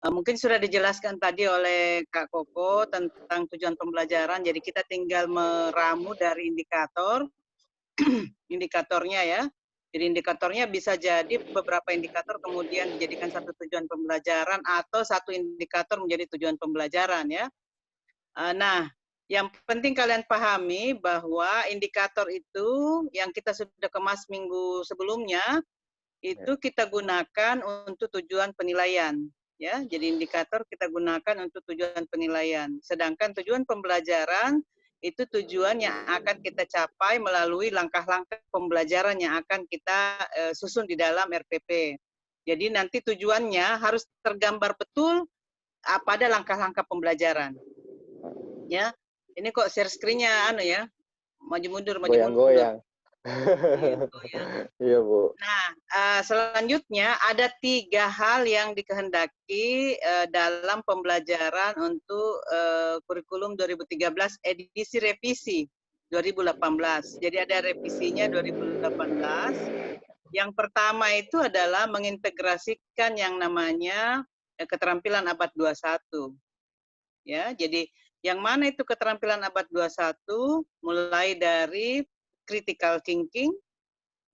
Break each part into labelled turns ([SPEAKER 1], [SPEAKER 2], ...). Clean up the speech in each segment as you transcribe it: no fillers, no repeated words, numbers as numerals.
[SPEAKER 1] Mungkin sudah dijelaskan tadi oleh Kak Koko tentang tujuan pembelajaran, jadi kita tinggal meramu dari indikator, indikatornya ya. Jadi indikatornya bisa jadi beberapa indikator kemudian dijadikan satu tujuan pembelajaran atau satu indikator menjadi tujuan pembelajaran ya. Nah, yang penting kalian pahami bahwa indikator itu yang kita sudah kemas minggu sebelumnya, itu kita gunakan untuk tujuan penilaian. Ya, jadi indikator kita gunakan untuk tujuan penilaian. Sedangkan tujuan pembelajaran itu tujuan yang akan kita capai melalui langkah-langkah pembelajaran yang akan kita susun di dalam RPP. Jadi nanti tujuannya harus tergambar betul pada langkah-langkah pembelajaran. Ya, ini kok share screen-nya anu ya, maju mundur, maju mundur.
[SPEAKER 2] Goyang-goyang.
[SPEAKER 1] Gitu ya.
[SPEAKER 2] Iya, Bu.
[SPEAKER 1] Nah, selanjutnya ada 3 hal yang dikehendaki dalam pembelajaran untuk kurikulum 2013 edisi revisi 2018. Jadi ada revisinya 2018. Yang pertama itu adalah mengintegrasikan yang namanya keterampilan abad 21. Ya, jadi yang mana itu keterampilan abad 21 mulai dari critical thinking.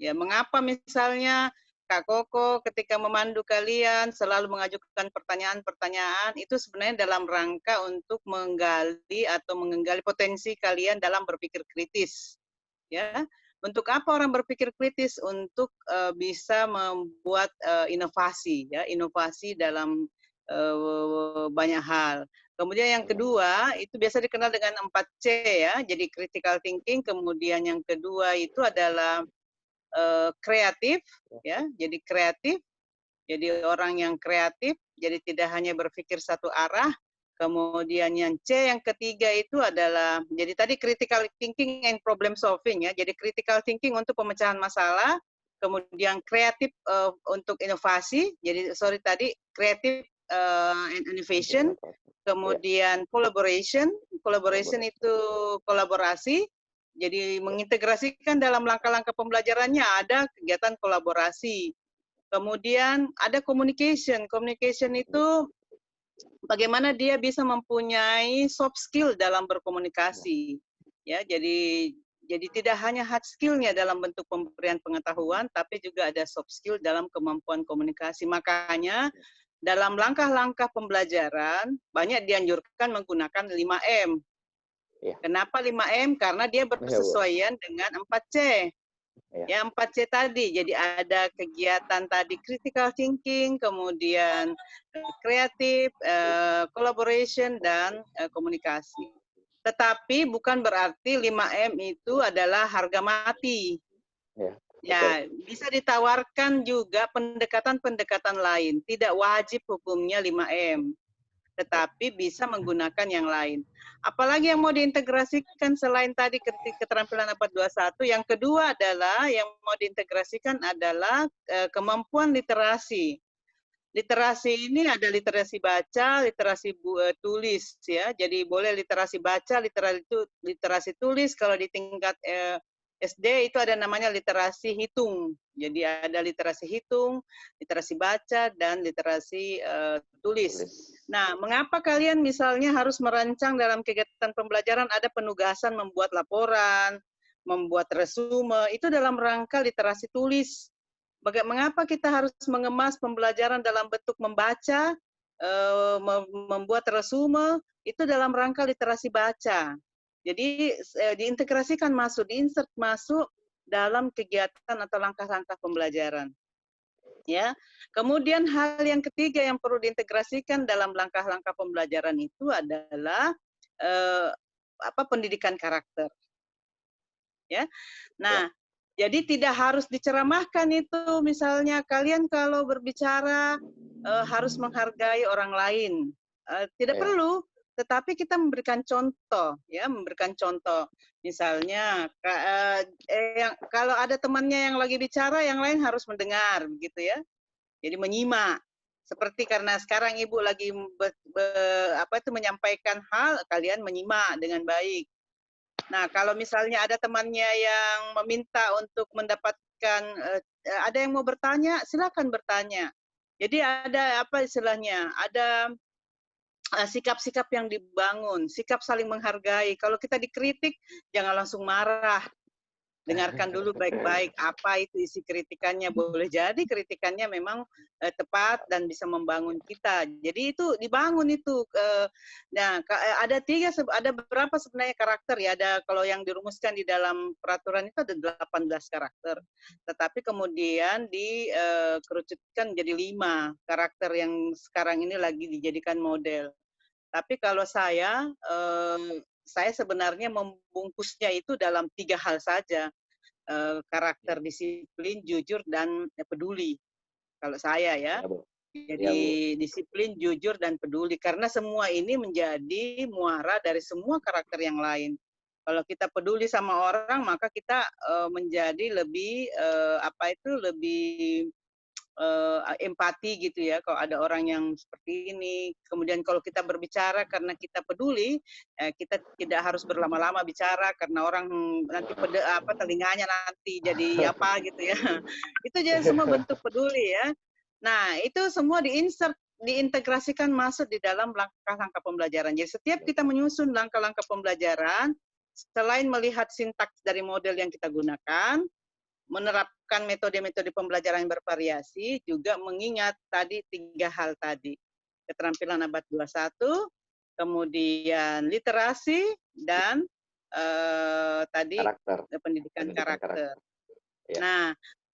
[SPEAKER 1] Ya, mengapa misalnya Kak Koko ketika memandu kalian selalu mengajukan pertanyaan-pertanyaan itu sebenarnya dalam rangka untuk menggali atau menggali potensi kalian dalam berpikir kritis. Ya, untuk apa orang berpikir kritis? Untuk bisa membuat inovasi, ya, inovasi dalam banyak hal. Kemudian yang kedua itu biasa dikenal dengan 4C ya. Jadi critical thinking, kemudian yang kedua itu adalah kreatif ya, jadi kreatif, jadi orang yang kreatif, jadi tidak hanya berpikir satu arah. Kemudian yang C yang ketiga itu adalah jadi tadi critical thinking and problem solving ya, jadi critical thinking untuk pemecahan masalah, kemudian kreatif untuk inovasi, jadi sorry tadi kreatif and innovation, kemudian collaboration, collaboration itu kolaborasi. Jadi mengintegrasikan dalam langkah-langkah pembelajarannya ada kegiatan kolaborasi. Kemudian ada communication. Communication itu bagaimana dia bisa mempunyai soft skill dalam berkomunikasi. Ya, jadi tidak hanya hard skill-nya dalam bentuk pemberian pengetahuan, tapi juga ada soft skill dalam kemampuan komunikasi. Makanya dalam langkah-langkah pembelajaran banyak dianjurkan menggunakan 5M. Kenapa 5M? Karena dia bersesuaian dengan 4C. Ya, 4C tadi. Jadi ada kegiatan tadi critical thinking, kemudian kreatif, collaboration, dan komunikasi. Tetapi bukan berarti 5M itu adalah harga mati. Ya, bisa ditawarkan juga pendekatan-pendekatan lain. Tidak wajib hukumnya 5M. Tetapi bisa menggunakan yang lain. Apalagi yang mau diintegrasikan selain tadi keterampilan abad 21, yang kedua adalah yang mau diintegrasikan adalah kemampuan literasi. Literasi ini ada literasi baca, literasi tulis ya. Jadi boleh literasi baca, literasi tulis. Kalau di tingkat SD itu ada namanya literasi hitung. Jadi ada literasi hitung, literasi baca, dan literasi tulis. Nah, mengapa kalian misalnya harus merancang dalam kegiatan pembelajaran ada penugasan membuat laporan, membuat resume, itu dalam rangka literasi tulis. Mengapa kita harus mengemas pembelajaran dalam bentuk membaca, membuat resume, itu dalam rangka literasi baca. Jadi diintegrasikan masuk, diinsert masuk dalam kegiatan atau langkah-langkah pembelajaran. Ya. Kemudian hal yang ketiga yang perlu diintegrasikan dalam langkah-langkah pembelajaran itu adalah pendidikan karakter. Ya. Nah, jadi tidak harus diceramahkan itu, misalnya kalian kalau berbicara harus menghargai orang lain. Tidak perlu, tetapi kita memberikan contoh, ya, memberikan contoh. Misalnya, kalau ada temannya yang lagi bicara, yang lain harus mendengar, begitu ya. Jadi menyimak. Seperti karena sekarang Ibu lagi menyampaikan hal, kalian menyimak dengan baik. Nah, kalau misalnya ada temannya yang meminta untuk mendapatkan, ada yang mau bertanya, silakan bertanya. Jadi ada apa istilahnya, ada sikap-sikap yang dibangun, sikap saling menghargai. Kalau kita dikritik, jangan langsung marah. Dengarkan dulu baik-baik apa itu isi kritikannya. Boleh jadi kritikannya memang tepat dan bisa membangun kita. Jadi itu dibangun itu. Nah, ada beberapa sebenarnya karakter ya. Ada kalau yang dirumuskan di dalam peraturan itu ada 18 karakter. Tetapi kemudian dikerucutkan menjadi 5 karakter yang sekarang ini lagi dijadikan model. Tapi kalau saya sebenarnya membungkusnya itu dalam 3 hal saja, karakter, disiplin, jujur, dan peduli. Kalau saya ya,
[SPEAKER 2] Ya, Bu. Ya, Bu.
[SPEAKER 1] jadi disiplin, jujur, dan peduli. Karena semua ini menjadi muara dari semua karakter yang lain. Kalau kita peduli sama orang, maka kita menjadi lebih lebih empati gitu ya, kalau ada orang yang seperti ini. Kemudian kalau kita berbicara karena kita peduli, kita tidak harus berlama-lama bicara karena orang nanti telinganya nanti jadi apa gitu ya. Itu jadi semua bentuk peduli ya. Nah, itu semua diintegrasikan masuk di dalam langkah-langkah pembelajaran. Jadi setiap kita menyusun langkah-langkah pembelajaran, selain melihat sintaks dari model yang kita gunakan, menerapkan metode-metode pembelajaran yang bervariasi, juga mengingat tadi 3 hal tadi. Keterampilan abad 21, kemudian literasi, dan tadi
[SPEAKER 2] Karakter.
[SPEAKER 1] pendidikan karakter.
[SPEAKER 2] Ya.
[SPEAKER 1] Nah,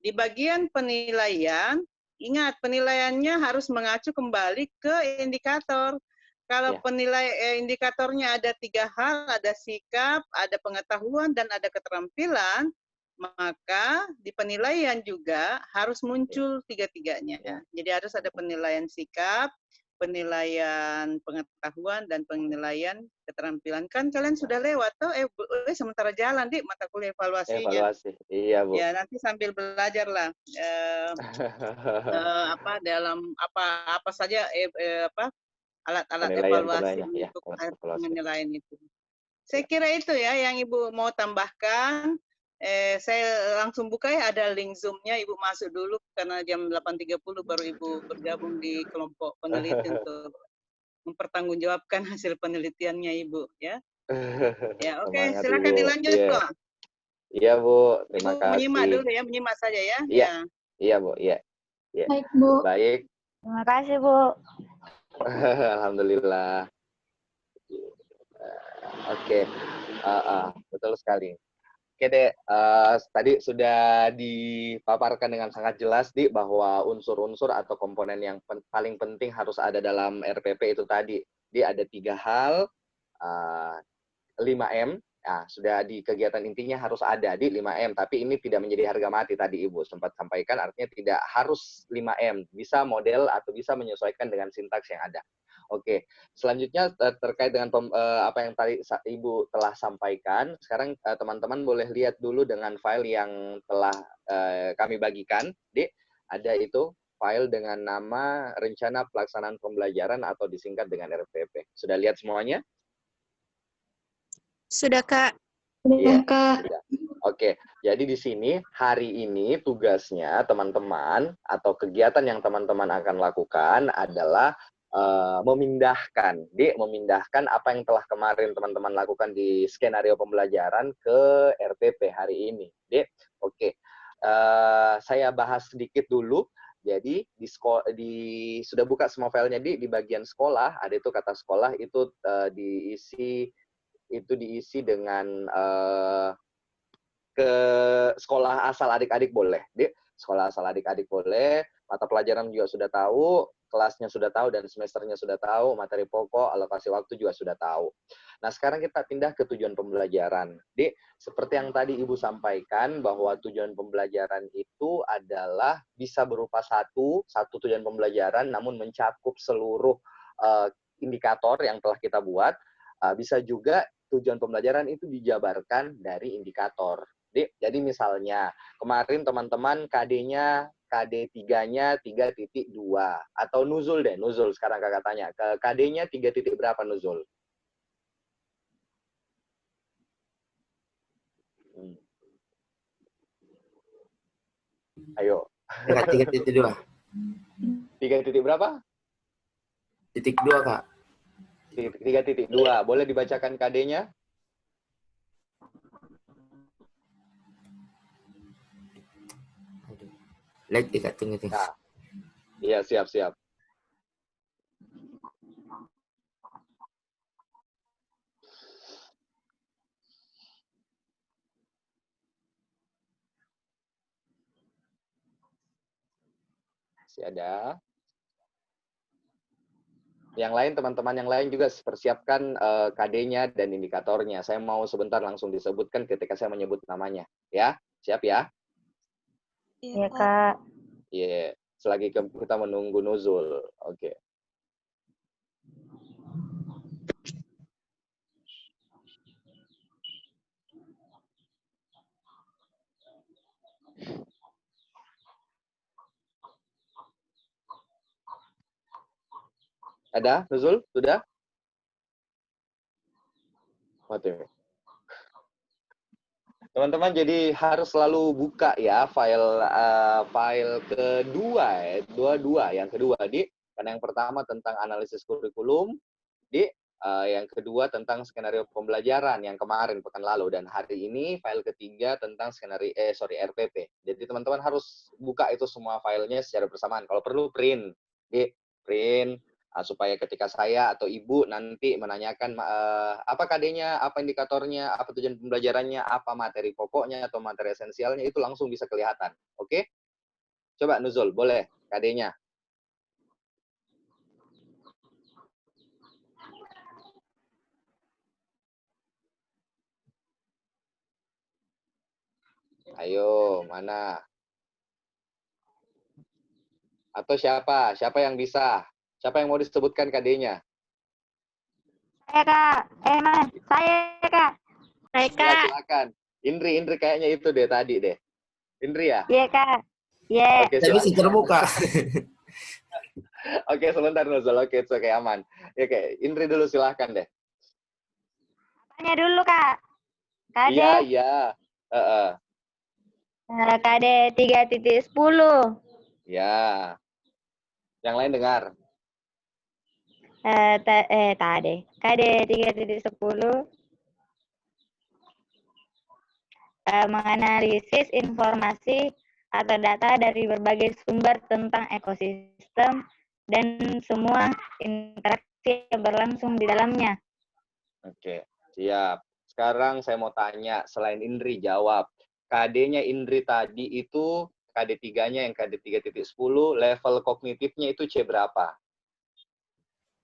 [SPEAKER 1] di bagian penilaian, ingat penilaiannya harus mengacu kembali ke indikator. Kalau indikatornya ada 3 hal, ada sikap, ada pengetahuan, dan ada keterampilan, maka di penilaian juga harus muncul 3-tiganya. Jadi harus ada penilaian sikap, penilaian pengetahuan, dan penilaian keterampilan. Kan kalian sudah lewat tuh, sementara jalan di mata kuliah evaluasinya.
[SPEAKER 2] Evaluasi, iya, Bu.
[SPEAKER 1] Ya, nanti sambil belajar lah dalam apa saja alat-alat evaluasi
[SPEAKER 2] Penilaian ya,
[SPEAKER 1] untuk
[SPEAKER 2] evaluasi.
[SPEAKER 1] penilaian itu. Saya kira itu ya yang Ibu mau tambahkan. Saya langsung buka ya, ada link Zoom-nya, Ibu masuk dulu karena jam 8.30 baru Ibu bergabung di kelompok peneliti untuk mempertanggungjawabkan hasil penelitiannya Ibu ya. Ya, oke,
[SPEAKER 2] Semangat,
[SPEAKER 1] silakan
[SPEAKER 2] Ibu.
[SPEAKER 1] dilanjut
[SPEAKER 2] Iya.
[SPEAKER 1] kok.
[SPEAKER 2] Iya, Bu. Terima
[SPEAKER 1] Ibu menyimak
[SPEAKER 2] kasih.
[SPEAKER 1] dulu ya, menyimak saja ya.
[SPEAKER 2] Iya.
[SPEAKER 1] Ya.
[SPEAKER 2] Iya, Bu. Iya. Iya.
[SPEAKER 3] Baik, Bu.
[SPEAKER 2] Baik.
[SPEAKER 3] Terima kasih, Bu.
[SPEAKER 2] Alhamdulillah. Oke. Betul sekali. Oke deh, tadi sudah dipaparkan dengan sangat jelas di bahwa unsur-unsur atau komponen yang paling penting harus ada dalam RPP itu tadi. Di ada 3 hal, 5M, ya, sudah di kegiatan intinya harus ada di 5M, tapi ini tidak menjadi harga mati tadi Ibu sempat sampaikan, artinya tidak harus 5M, bisa model atau bisa menyesuaikan dengan sintaks yang ada. Oke, selanjutnya terkait dengan apa yang tadi Ibu telah sampaikan, sekarang teman-teman boleh lihat dulu dengan file yang telah kami bagikan, ada itu file dengan nama Rencana Pelaksanaan Pembelajaran atau disingkat dengan RPP. Sudah lihat semuanya?
[SPEAKER 3] Sudah, Kak.
[SPEAKER 2] Iya, sudah. Oke, jadi di sini hari ini tugasnya teman-teman atau kegiatan yang teman-teman akan lakukan adalah memindahkan apa yang telah kemarin teman-teman lakukan di skenario pembelajaran ke RPP hari ini. Oke. Saya bahas sedikit dulu. Jadi sudah buka semua filenya di bagian sekolah, ada itu kata sekolah itu diisi dengan ke sekolah asal adik-adik boleh. Sekolah asal adik-adik boleh, mata pelajaran juga sudah tahu, kelasnya sudah tahu, dan semesternya sudah tahu, materi pokok, alokasi waktu juga sudah tahu. Nah, sekarang kita pindah ke tujuan pembelajaran. Seperti yang tadi Ibu sampaikan, bahwa tujuan pembelajaran itu adalah bisa berupa satu tujuan pembelajaran, namun mencakup seluruh indikator yang telah kita buat. Bisa juga tujuan pembelajaran itu dijabarkan dari indikator. Jadi misalnya, kemarin teman-teman KD-nya, KD 3-nya 3.2. Atau nuzul deh, nuzul sekarang kakak tanya. KD-nya 3 titik berapa nuzul? Ayo.
[SPEAKER 4] 3.2.
[SPEAKER 2] 3 titik berapa?
[SPEAKER 4] Titik 2, Kak.
[SPEAKER 2] 3.2. Boleh dibacakan KD-nya?
[SPEAKER 4] Lag ya, Kak. Tunggu.
[SPEAKER 2] Nah, iya, siap. Masih ada. Yang lain, teman-teman yang lain juga persiapkan KD-nya dan indikatornya. Saya mau sebentar langsung disebutkan ketika saya menyebut namanya. Ya, siap ya?
[SPEAKER 3] Iya, Kak.
[SPEAKER 2] Iya, selagi kita menunggu nuzul. Oke. Ada, nuzul? Sudah? Mati. Teman-teman jadi harus selalu buka ya file kedua ya, dua yang kedua karena yang pertama tentang analisis kurikulum, yang kedua tentang skenario pembelajaran yang kemarin pekan lalu, dan hari ini file ketiga tentang RPP. Jadi teman-teman harus buka itu semua filenya secara bersamaan. Kalau perlu print, print. Supaya ketika saya atau ibu nanti menanyakan apa KD-nya, apa indikatornya, apa tujuan pembelajarannya, apa materi pokoknya atau materi esensialnya, itu langsung bisa kelihatan. Oke? Coba Nuzul, boleh KD-nya. Ayo, mana? Atau siapa? Siapa yang bisa? Siapa yang mau disebutkan KD-nya?
[SPEAKER 3] Saya, Kak. Mas. Saya, Kak. Saya,
[SPEAKER 2] Ya,
[SPEAKER 3] Kak.
[SPEAKER 2] silakan. Indri kayaknya itu deh tadi deh. Indri ya?
[SPEAKER 3] Iya, Kak. Iya.
[SPEAKER 2] Oke,
[SPEAKER 4] Saya bisa
[SPEAKER 2] silakan.
[SPEAKER 4] terbuka.
[SPEAKER 2] Oke, sebentar Nuzul. Oke, oke, aman. Oke, Indri dulu silahkan deh.
[SPEAKER 3] Tanya dulu, Kak. KD.
[SPEAKER 2] Iya.
[SPEAKER 3] KD 3.10.
[SPEAKER 2] Ya. Yang lain dengar.
[SPEAKER 3] Tadi. KD 3.10. Menganalisis informasi atau data dari berbagai sumber tentang ekosistem dan semua interaksi yang berlangsung di dalamnya.
[SPEAKER 2] Oke, siap. Sekarang saya mau tanya, selain Indri jawab, KD-nya Indri tadi itu, KD 3-nya yang KD 3.10, level kognitifnya itu C berapa?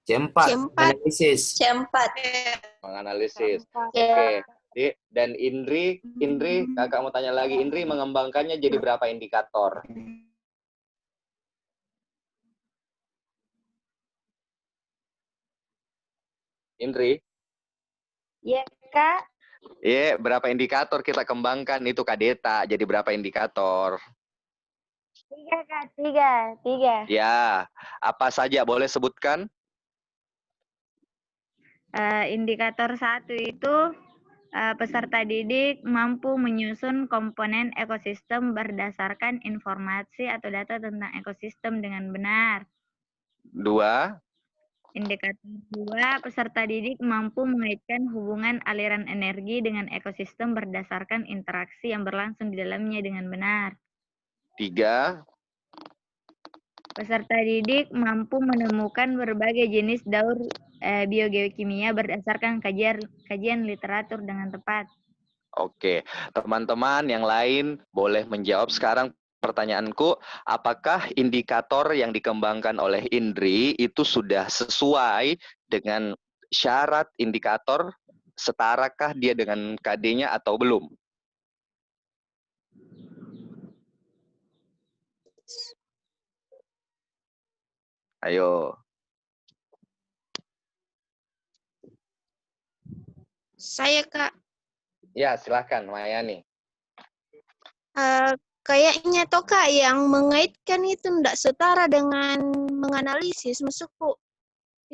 [SPEAKER 4] C4. Analisis.
[SPEAKER 5] C4.
[SPEAKER 2] Menganalisis. Oke. Dan Indri, kakak mau tanya lagi, Indri mengembangkannya jadi berapa indikator? Indri?
[SPEAKER 3] Iya, Kak.
[SPEAKER 2] Iya, berapa indikator kita kembangkan itu Kadeta, jadi berapa indikator?
[SPEAKER 3] 3, Kak. 3.
[SPEAKER 2] Ya, apa saja boleh sebutkan?
[SPEAKER 3] Indikator 1 itu peserta didik mampu menyusun komponen ekosistem berdasarkan informasi atau data tentang ekosistem dengan benar.
[SPEAKER 2] 2.
[SPEAKER 3] Indikator 2, peserta didik mampu mengaitkan hubungan aliran energi dengan ekosistem berdasarkan interaksi yang berlangsung di dalamnya dengan benar.
[SPEAKER 2] 3.
[SPEAKER 3] Peserta didik mampu menemukan berbagai jenis daur biogeokimia berdasarkan kajian literatur dengan tepat.
[SPEAKER 2] Oke, teman-teman yang lain boleh menjawab sekarang pertanyaanku, apakah indikator yang dikembangkan oleh Indri itu sudah sesuai dengan syarat indikator, setarakah dia dengan KD-nya atau belum? Ayo.
[SPEAKER 5] Saya, Kak.
[SPEAKER 2] Ya, silahkan Mayani.
[SPEAKER 5] Kayaknya toh, Kak, yang mengaitkan itu tidak setara dengan menganalisis, maksudku.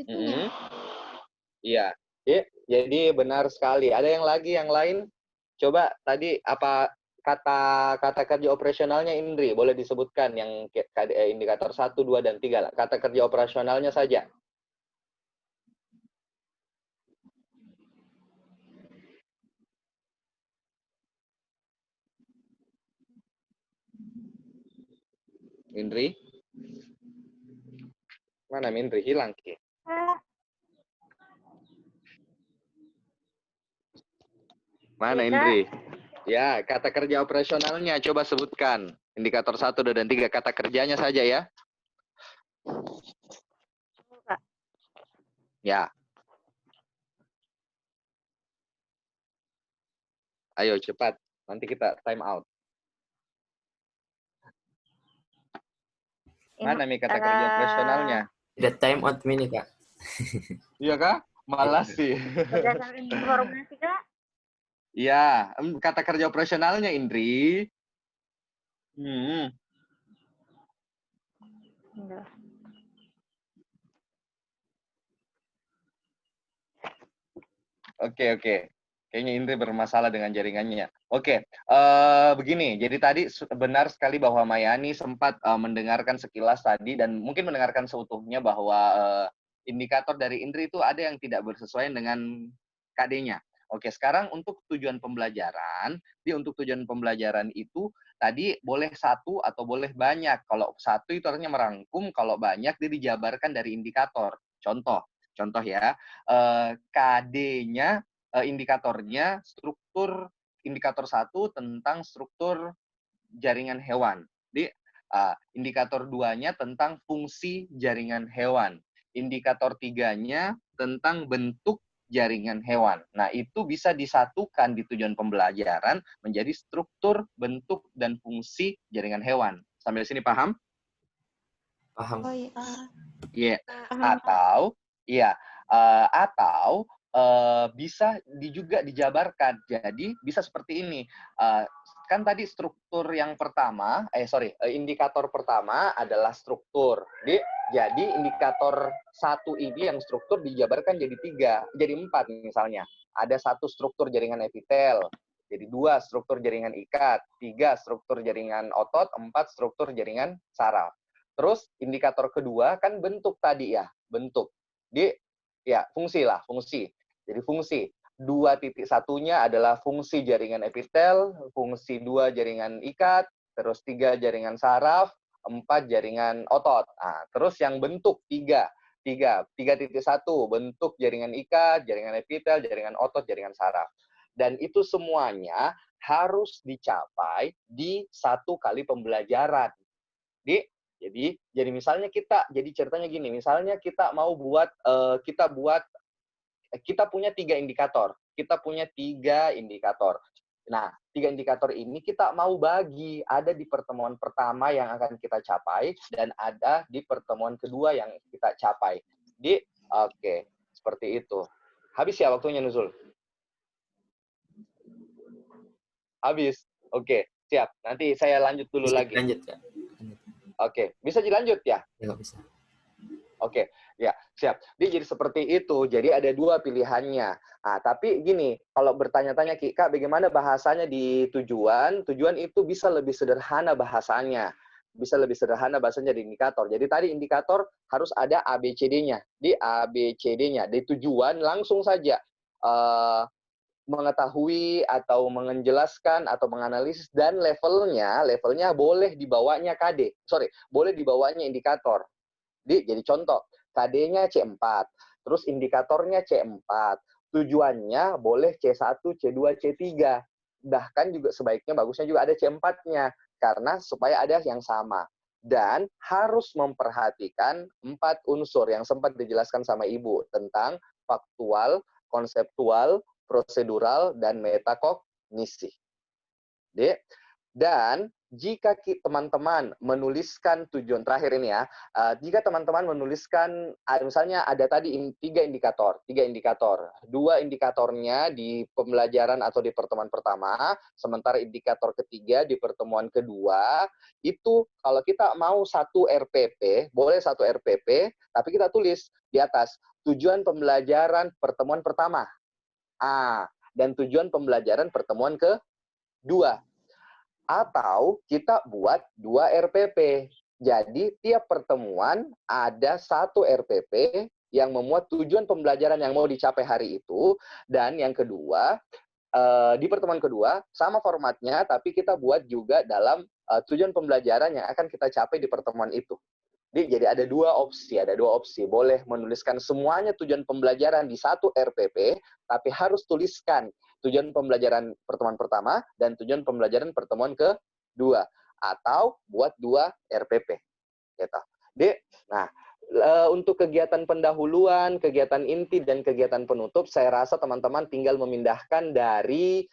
[SPEAKER 5] Itunya.
[SPEAKER 2] Iya. Jadi benar sekali. Ada yang lain? Coba tadi apa kata kerja operasionalnya Indri, boleh disebutkan yang indikator 1, 2, dan 3 lah. Kata kerja operasionalnya saja. Indri? Mana Indri? Hilang, Ki. Mana Indri? Ya, kata kerja operasionalnya coba sebutkan. Indikator 1, 2, dan 3. Kata kerjanya saja ya. Ya. Ayo cepat. Nanti kita time out. Mana Mi kata kerja operasionalnya?
[SPEAKER 4] Udah time out ini, Kak.
[SPEAKER 2] Iya kah? Malas sih.
[SPEAKER 3] Berdasarkan informasi, Kak.
[SPEAKER 2] Iya, kata kerja operasionalnya Indri. Oke. Kayaknya Indri bermasalah dengan jaringannya. Oke, begini. Jadi tadi benar sekali bahwa Mayani sempat mendengarkan sekilas tadi dan mungkin mendengarkan seutuhnya bahwa indikator dari Indri itu ada yang tidak bersesuaian dengan KD-nya. Oke, sekarang untuk tujuan pembelajaran, untuk tujuan pembelajaran itu tadi boleh satu atau boleh banyak. Kalau satu itu artinya merangkum, kalau banyak dia dijabarkan dari indikator. Contoh ya, KD-nya, indikatornya struktur indikator 1 tentang struktur jaringan hewan. Jadi indikator 2-nya tentang fungsi jaringan hewan. Indikator 3-nya tentang bentuk jaringan hewan. Nah, itu bisa disatukan di tujuan pembelajaran menjadi struktur, bentuk, dan fungsi jaringan hewan. Sampai sini paham?
[SPEAKER 4] Paham.
[SPEAKER 5] Oh iya.
[SPEAKER 2] Iya.
[SPEAKER 5] Paham.
[SPEAKER 2] Atau bisa juga dijabarkan. Jadi bisa seperti ini. Kan tadi struktur yang pertama, indikator pertama adalah struktur. Jadi indikator 1 ini yang struktur dijabarkan jadi 3, jadi 4 misalnya. Ada 1 struktur jaringan epitel, jadi 2 struktur jaringan ikat, 3 struktur jaringan otot, 4 struktur jaringan saraf. Terus indikator kedua kan bentuk tadi ya, bentuk. Fungsi. Jadi fungsi. 2.1-nya adalah fungsi jaringan epitel, fungsi 2 jaringan ikat, terus 3 jaringan saraf, 4 jaringan otot. Nah, terus yang bentuk 3.1 bentuk jaringan ikat, jaringan epitel, jaringan otot, jaringan saraf. Dan itu semuanya harus dicapai di 1 kali pembelajaran. Jadi misalnya jadi ceritanya gini, misalnya kita mau buat, kita punya 3 indikator. Nah, 3 indikator ini kita mau bagi, ada di pertemuan pertama yang akan kita capai, dan ada di pertemuan kedua yang kita capai. Oke, seperti itu. Habis ya waktunya, Nuzul? Habis? Oke, siap. Nanti saya lanjut dulu
[SPEAKER 4] Bisa
[SPEAKER 2] lagi.
[SPEAKER 4] lanjut, Kak.
[SPEAKER 2] Oke, bisa dilanjut ya?
[SPEAKER 4] Ya, nggak bisa.
[SPEAKER 2] Oke, ya siap. Jadi seperti itu. Jadi ada 2 pilihannya. Nah, tapi gini, kalau bertanya-tanya Kak, bagaimana bahasanya di tujuan? Tujuan itu bisa lebih sederhana bahasanya. Di indikator. Jadi tadi indikator harus ada ABCD-nya. Di ABCD-nya. Di tujuan langsung saja mengetahui atau menjelaskan atau menganalisis, dan levelnya boleh dibawanya boleh dibawanya indikator. Jadi contoh, KD-nya C4, terus indikatornya C4, tujuannya boleh C1, C2, C3. Bahkan juga sebaiknya bagusnya juga ada C4-nya, karena supaya ada yang sama. Dan harus memperhatikan 4 unsur yang sempat dijelaskan sama Ibu tentang faktual, konseptual, prosedural, dan metakognisi. Dan jika teman-teman menuliskan tujuan terakhir ini ya, jika teman-teman menuliskan, misalnya ada tadi 3 indikator, 2 indikatornya di pembelajaran atau di pertemuan pertama, sementara indikator ketiga di pertemuan kedua, itu kalau kita mau 1 RPP, boleh 1 RPP, tapi kita tulis di atas, tujuan pembelajaran pertemuan pertama, dan tujuan pembelajaran pertemuan kedua. Atau kita buat 2 RPP. Jadi tiap pertemuan ada 1 RPP yang memuat tujuan pembelajaran yang mau dicapai hari itu. Dan yang kedua, di pertemuan kedua, sama formatnya, tapi kita buat juga dalam tujuan pembelajaran yang akan kita capai di pertemuan itu. Jadi ada dua opsi. Boleh menuliskan semuanya tujuan pembelajaran di 1 RPP, tapi harus tuliskan tujuan pembelajaran pertemuan pertama dan tujuan pembelajaran pertemuan kedua. Atau buat 2 RPP. Gitu. Nah, untuk kegiatan pendahuluan, kegiatan inti, dan kegiatan penutup, saya rasa teman-teman tinggal memindahkan dari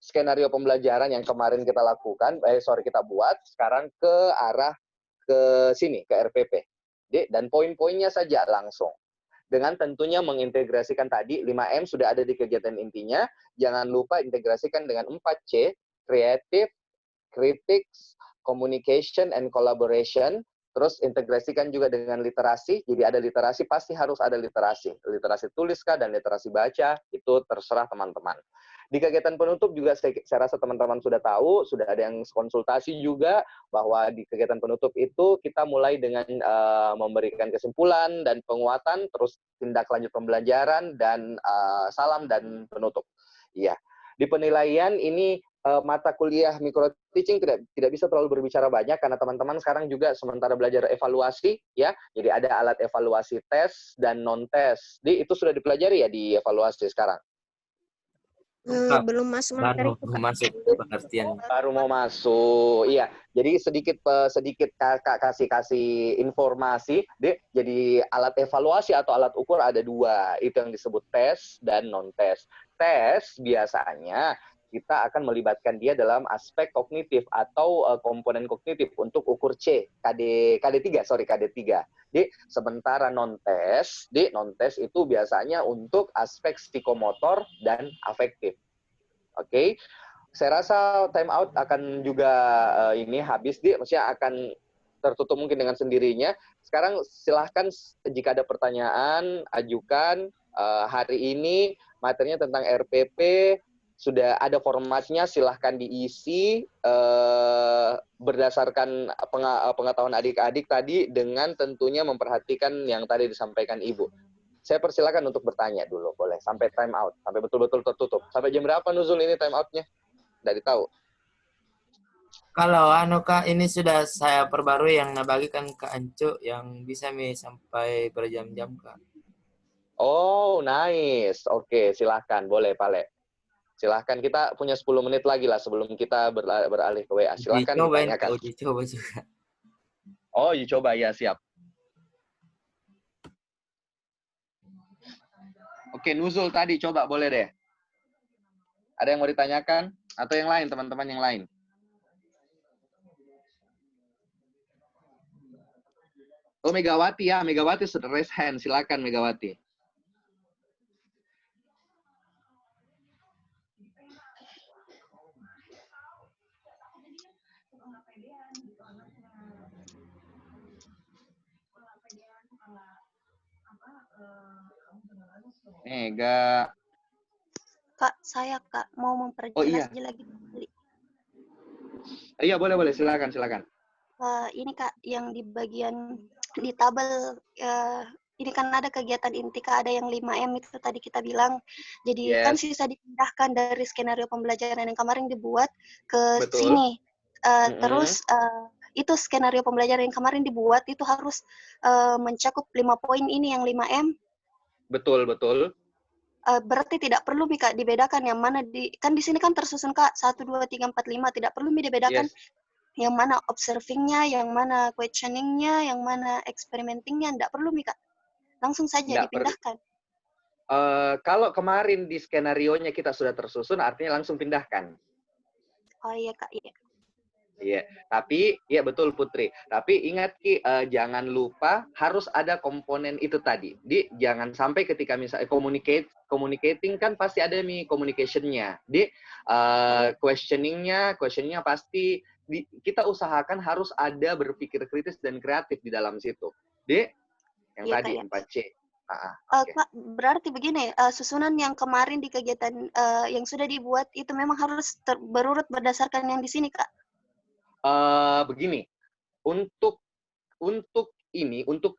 [SPEAKER 2] skenario pembelajaran yang kemarin kita lakukan, kita buat, sekarang ke arah ke sini, ke RPP. Dan poin-poinnya saja langsung. Dengan tentunya mengintegrasikan tadi, 5M sudah ada di kegiatan intinya, jangan lupa integrasikan dengan 4C, Creative, Critics, Communication, and Collaboration. Terus integrasikan juga dengan literasi. Jadi ada literasi, pasti harus ada literasi. Literasi tulis kah dan literasi baca, itu terserah teman-teman. Di kegiatan penutup juga saya rasa teman-teman sudah tahu, sudah ada yang konsultasi juga, bahwa di kegiatan penutup itu kita mulai dengan memberikan kesimpulan dan penguatan, terus tindak lanjut pembelajaran, dan salam dan penutup. Iya. Di penilaian ini mata kuliah micro teaching tidak bisa terlalu berbicara banyak karena teman-teman sekarang juga sementara belajar evaluasi ya. Jadi ada alat evaluasi tes dan non tes. Itu sudah dipelajari ya di evaluasi sekarang.
[SPEAKER 5] Belum masuk materi.
[SPEAKER 4] Baru masuk pengertian.
[SPEAKER 2] Baru mau masuk. Iya. Jadi sedikit Kakak kasih informasi. Jadi alat evaluasi atau alat ukur ada 2. Itu yang disebut tes dan non tes. Tes biasanya kita akan melibatkan dia dalam aspek kognitif atau komponen kognitif untuk ukur C, KD3. Jadi sementara non-tes itu biasanya untuk aspek psikomotor dan afektif. Oke. Saya rasa time out akan juga ini habis, maksudnya akan tertutup mungkin dengan sendirinya. Sekarang silahkan jika ada pertanyaan, ajukan. Hari ini materinya tentang RPP, sudah ada formatnya, silahkan diisi berdasarkan pengetahuan adik-adik tadi, dengan tentunya memperhatikan yang tadi disampaikan Ibu. Saya persilakan untuk bertanya dulu, boleh, sampai time out, sampai betul-betul tertutup. Sampai jam berapa Nuzul ini time out-nya? Dari tahu.
[SPEAKER 4] Kalau Kak, ini sudah saya perbarui yang nabagikan ke Ancu yang bisa sampai berjam-jam Kak.
[SPEAKER 2] Oh, nice. Oke, silahkan, boleh Pale. Silahkan, kita punya 10 menit lagi lah sebelum kita beralih ke WA. Silahkan ditanyakan.
[SPEAKER 4] Uji coba juga.
[SPEAKER 2] Oh, uji coba, ya siap. Oke, Nuzul tadi coba boleh deh. Ada yang mau ditanyakan? Atau yang lain, teman-teman yang lain? Oh, Megawati ya. Megawati sudah raise hand. Silakan Megawati. Mega.
[SPEAKER 6] Kak, saya Kak mau memperjelas lagi.
[SPEAKER 2] Iya, boleh. Silakan.
[SPEAKER 6] Ini Kak, yang di bagian di tabel ini kan ada kegiatan inti Kak, ada yang 5M itu tadi kita bilang. Jadi kan sisa dipindahkan dari skenario pembelajaran yang kemarin dibuat ke sini. Terus itu skenario pembelajaran yang kemarin dibuat itu harus mencakup 5 poin ini yang 5M.
[SPEAKER 2] Betul.
[SPEAKER 6] Berarti tidak perlu Kak dibedakan yang mana kan di sini kan tersusun Kak 1, 2, 3, 4, 5, tidak perlu dibedakan yang mana observing-nya, yang mana questioning-nya, yang mana experimenting-nya, tidak perlu Kak. Langsung saja dipindahkan.
[SPEAKER 2] Kalau kemarin di skenario-nya kita sudah tersusun, artinya langsung pindahkan.
[SPEAKER 6] Oh iya Kak, iya.
[SPEAKER 2] Iya, tapi ya betul Putri. Tapi ingat Ki, jangan lupa harus ada komponen itu tadi. Jangan sampai ketika misalnya communicating kan pasti ada communication-nya. Questioning-nya pasti kita usahakan harus ada berpikir kritis dan kreatif di dalam situ. Yang tadi 4C. Oke.
[SPEAKER 6] Kak, berarti begini, susunan yang kemarin di kegiatan yang sudah dibuat itu memang harus berurut berdasarkan yang di sini, Kak?
[SPEAKER 2] Begini, untuk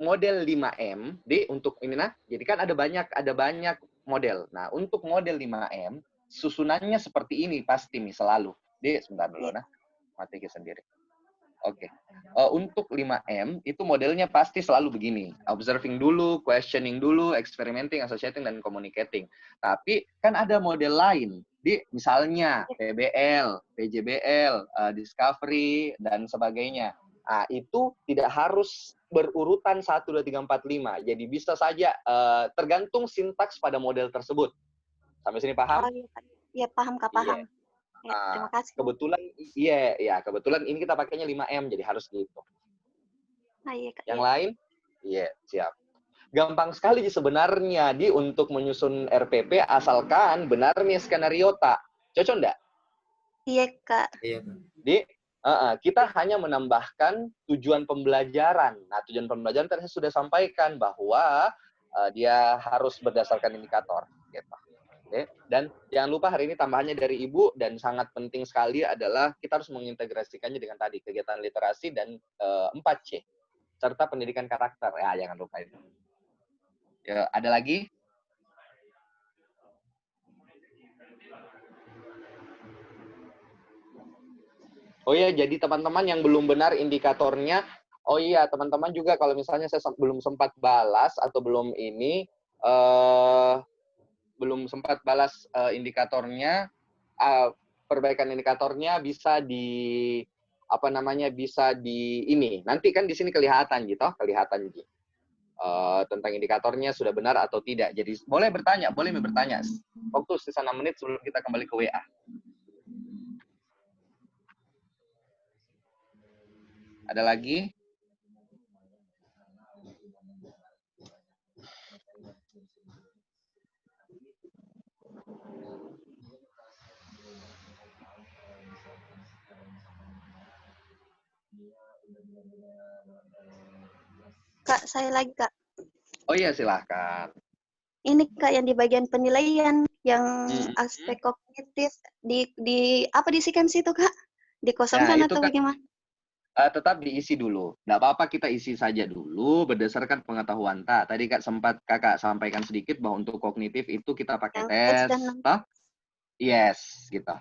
[SPEAKER 2] model 5M, untuk ini jadi kan ada banyak model. Nah, untuk model 5M, susunannya seperti ini pasti nih selalu. Sebentar dulu mati sendiri. Oke. Untuk 5M itu modelnya pasti selalu begini. Observing dulu, questioning dulu, experimenting, associating, dan communicating. Tapi kan ada model lain. Misalnya PBL, PJBL, discovery, dan sebagainya. Nah, itu tidak harus berurutan 1, 2, 3, 4, 5. Jadi bisa saja tergantung sintaks pada model tersebut. Sampai sini paham?
[SPEAKER 6] Iya, paham, Kak, paham. Ya, terima kasih.
[SPEAKER 2] Kebetulan ini kita pakainya 5M, jadi harus gitu.
[SPEAKER 6] Iya, Kak,
[SPEAKER 2] yang lain? Iya, siap. Gampang sekali sebenarnya untuk menyusun RPP asalkan benar nih skenario tak. Cocok enggak?
[SPEAKER 6] Iya, Kak.
[SPEAKER 4] Iya.
[SPEAKER 2] Kita hanya menambahkan tujuan pembelajaran. Nah, tujuan pembelajaran tadi saya sudah sampaikan bahwa dia harus berdasarkan indikator. Gitu. Dan jangan lupa hari ini tambahannya dari Ibu dan sangat penting sekali adalah kita harus mengintegrasikannya dengan tadi kegiatan literasi dan 4C serta pendidikan karakter. Ya, jangan lupa itu. Ya, ada lagi? Oh iya, jadi teman-teman yang belum benar indikatornya, oh iya teman-teman juga kalau misalnya saya belum sempat balas atau belum indikatornya, perbaikan indikatornya bisa nanti kan di sini kelihatan gitu tentang indikatornya sudah benar atau tidak. Jadi boleh bertanya waktu sisa 6 menit sebelum kita kembali ke WA. Ada lagi?
[SPEAKER 6] Kak, saya lagi, Kak.
[SPEAKER 2] Oh iya, silahkan.
[SPEAKER 6] Ini, Kak, yang di bagian penilaian, yang aspek kognitif, diisikan situ, Kak? Dikosongkan atau bagaimana?
[SPEAKER 2] Tetap diisi dulu. Nggak apa-apa, kita isi saja dulu berdasarkan pengetahuan. Tadi Kakak sampaikan sedikit bahwa untuk kognitif itu kita pakai tes. Yes, gitu.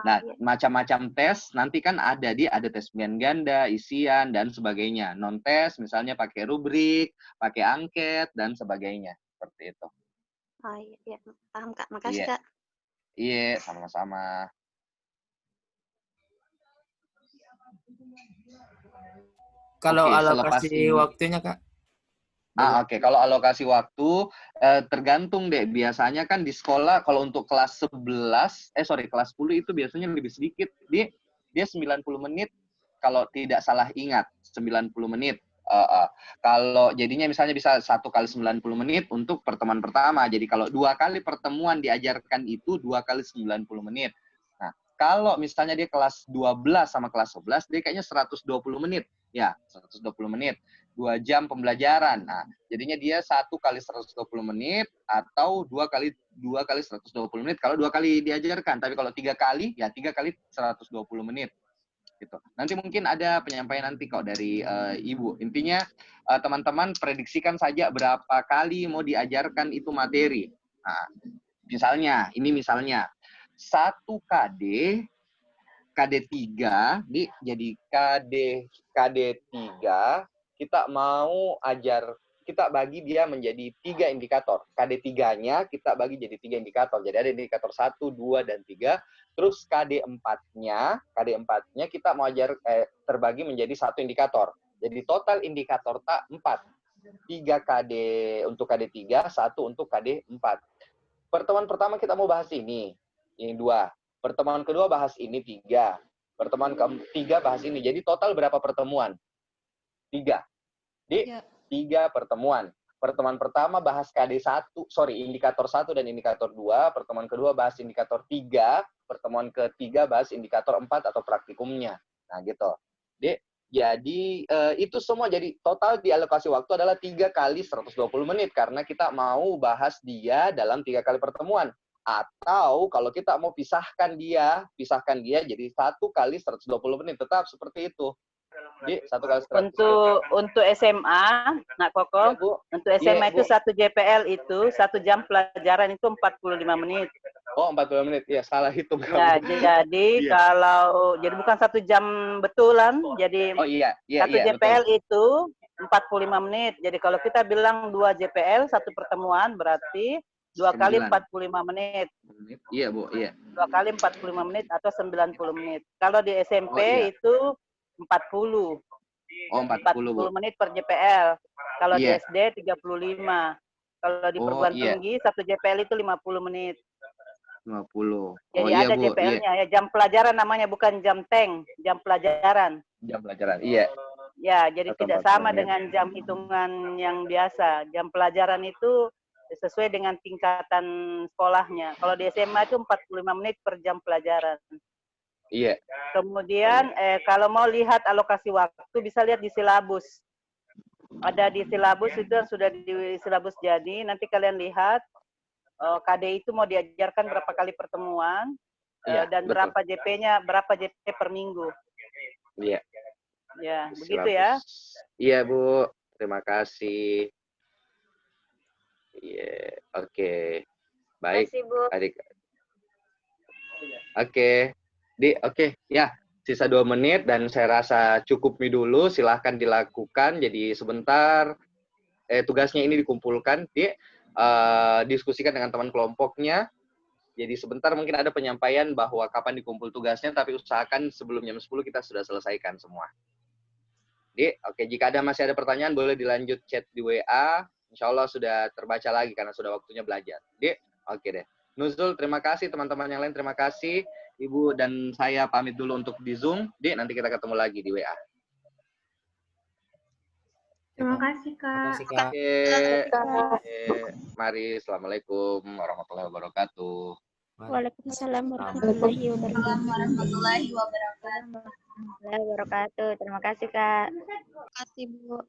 [SPEAKER 2] Nah, macam-macam tes nanti kan ada tes pilihan ganda, isian, dan sebagainya. Non-tes misalnya pakai rubrik, pakai angket, dan sebagainya. Seperti itu.
[SPEAKER 6] Oh iya, paham, Kak. Makasih, Kak.
[SPEAKER 2] Iya, sama-sama.
[SPEAKER 4] Kalau alokasi waktunya, Kak?
[SPEAKER 2] Oke. Kalau alokasi waktu, tergantung deh. Biasanya kan di sekolah, kalau untuk kelas 10 itu biasanya lebih sedikit. Dia 90 menit, kalau tidak salah ingat. 90 menit. Kalau jadinya misalnya bisa 1 kali 90 menit untuk pertemuan pertama. Jadi kalau 2 kali pertemuan diajarkan itu 2 kali 90 menit. Nah, kalau misalnya dia kelas 12 sama kelas 11, dia kayaknya 120 menit. Ya, 120 menit. 2 jam pembelajaran. Nah, jadinya dia 1 kali 120 menit atau 2 kali 120 menit kalau 2 kali diajarkan. Tapi kalau 3 kali, ya 3 kali 120 menit. Gitu. Nanti mungkin ada penyampaian nanti kok dari Ibu. Intinya teman-teman prediksikan saja berapa kali mau diajarkan itu materi. Nah, misalnya 1 KD3 jadi KD3 kita mau kita bagi dia menjadi 3 indikator. KD3-nya kita bagi jadi 3 indikator. Jadi ada indikator 1, 2, dan 3. Terus KD4-nya kita mau terbagi menjadi 1 indikator. Jadi total indikator 4. 3 KD untuk KD3, 1 untuk KD4. Pertemuan pertama kita mau bahas ini 2. Pertemuan kedua bahas ini 3. Pertemuan ketiga bahas ini. Jadi total berapa pertemuan? 3. 3 pertemuan. Pertemuan pertama bahas indikator 1 dan indikator 2. Pertemuan kedua bahas indikator 3. Pertemuan ketiga bahas indikator 4 atau praktikumnya. Nah, gitu. Jadi itu semua, jadi total dialokasi waktu adalah 3 kali 120 menit karena kita mau bahas dia dalam 3 kali pertemuan. Atau kalau kita mau pisahkan dia jadi 1 kali 120 menit, tetap seperti itu. Jadi 1 kali 120.
[SPEAKER 1] Untuk SMA, Nak Koko,
[SPEAKER 2] Ya, Bu.
[SPEAKER 1] untuk SMA
[SPEAKER 2] Iya,
[SPEAKER 1] itu
[SPEAKER 2] Bu.
[SPEAKER 1] 1 JPL itu 1 jam pelajaran itu 45 menit.
[SPEAKER 2] Oh, 45 menit. Ya, salah hitung
[SPEAKER 1] Ya,
[SPEAKER 2] kamu.
[SPEAKER 1] jadi
[SPEAKER 2] Iya.
[SPEAKER 1] kalau jadi bukan 1 jam betulan, jadi
[SPEAKER 2] Oh iya,
[SPEAKER 1] 1 JPL itu 45 menit. Jadi kalau kita bilang 2 JPL 1 pertemuan berarti 2 kali 45 menit.
[SPEAKER 2] Iya, Bu, iya.
[SPEAKER 1] 2 kali 45 menit atau 90 menit. Kalau di SMP
[SPEAKER 2] iya.
[SPEAKER 1] itu 40.
[SPEAKER 2] Oh, 40, Bu.
[SPEAKER 1] 40 menit per JPL. Kalau di
[SPEAKER 2] Iya.
[SPEAKER 1] SD 35. Kalau di perguruan tinggi 1 JPL itu 50 menit.
[SPEAKER 2] 50.
[SPEAKER 1] Jadi
[SPEAKER 2] iya,
[SPEAKER 1] ada
[SPEAKER 2] Bu.
[SPEAKER 1] JPL-nya ya, jam pelajaran namanya, bukan jam tank, jam pelajaran.
[SPEAKER 2] Jam pelajaran. Iya.
[SPEAKER 1] Ya, jadi
[SPEAKER 2] Atau
[SPEAKER 1] tidak
[SPEAKER 2] 40
[SPEAKER 1] sama
[SPEAKER 2] menit.
[SPEAKER 1] dengan jam hitungan yang biasa. Jam pelajaran itu sesuai dengan tingkatan sekolahnya. Kalau di SMA itu 45 menit per jam pelajaran.
[SPEAKER 2] Iya.
[SPEAKER 1] Kemudian kalau mau lihat alokasi waktu bisa lihat di silabus. Ada di silabus itu yang sudah di silabus jadi, nanti kalian lihat KD itu mau diajarkan berapa kali pertemuan dan
[SPEAKER 2] betul.
[SPEAKER 1] berapa JP-nya, berapa JP per minggu.
[SPEAKER 2] Iya.
[SPEAKER 1] Ya, begitu ya.
[SPEAKER 2] Iya, Bu. Terima kasih. Iya, oke. Baik,
[SPEAKER 3] Terima kasih, Bu.
[SPEAKER 2] adik. Oke. Ya, sisa 2 menit dan saya rasa cukup dulu. Silahkan dilakukan. Jadi sebentar tugasnya ini dikumpulkan, diskusikan dengan teman kelompoknya. Jadi sebentar mungkin ada penyampaian bahwa kapan dikumpul tugasnya, tapi usahakan sebelum jam 10 kita sudah selesaikan semua. Oke, jika masih ada pertanyaan boleh dilanjut chat di WA. Insya Allah sudah terbaca lagi karena sudah waktunya belajar. Oke deh. Nuzul, terima kasih. Teman-teman yang lain, terima kasih. Ibu dan saya pamit dulu untuk di Zoom. Nanti kita ketemu lagi di WA.
[SPEAKER 7] Terima kasih, Kak.
[SPEAKER 2] Mari, Assalamualaikum warahmatullahi wabarakatuh.
[SPEAKER 5] Waalaikumsalam warahmatullahi wabarakatuh.
[SPEAKER 3] Terima kasih, Kak.
[SPEAKER 5] Terima kasih, Bu.